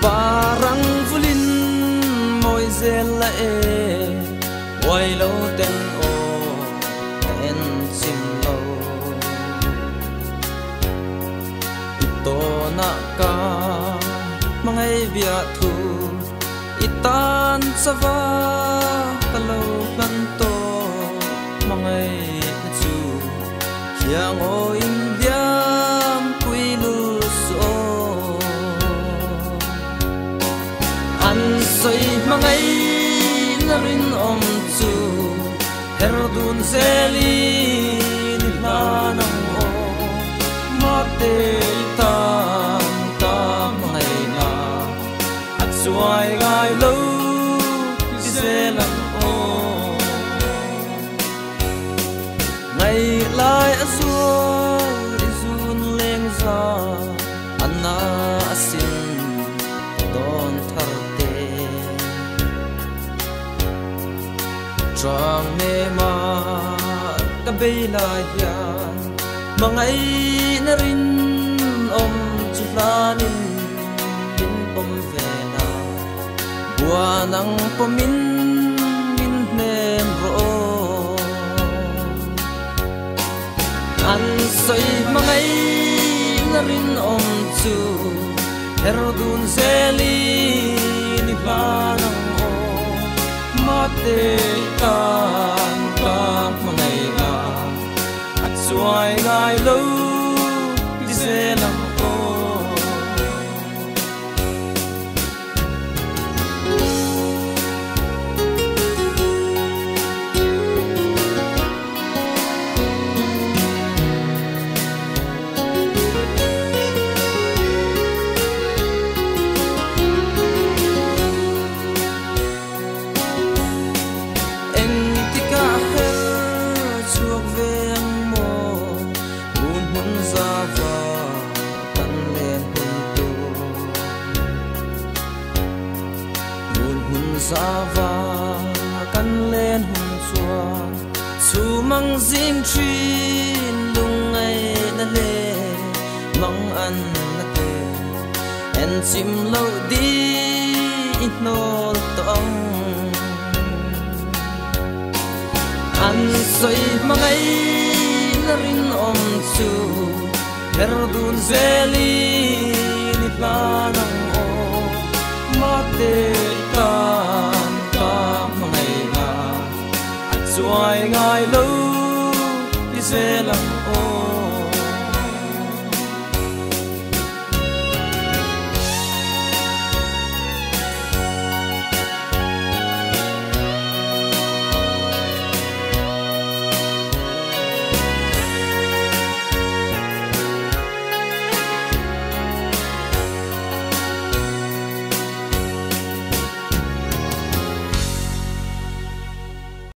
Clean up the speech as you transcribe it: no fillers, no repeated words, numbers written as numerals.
parang vulin moi zel la e wai lo ten o en sim lo to na ka mangai bia thu itan sawa kalo kan to mangai chu yang o indiam puilu so an soi mangai narin om chu herdun zeli ni lanang o mate tan ta mangai na at suai gai lo zelang o ngày lai azur izun leng za anna asin don tharte trang me ma ka beila yan mangai na rin om chulanin bin om vena buanang pamin min nem ro an soi mangai na rin om chu herdun zeli ni planang o mate kan ka mangai na at suai gai lo di zelang o Sava kan len hun chua chu mang zing trin lung ngai na le mang an na te en chim lo di nol tong an soi mangai na rin om chu herdun zeli ni planang o mate kan ka mangai na at suai ngai lo di zelang o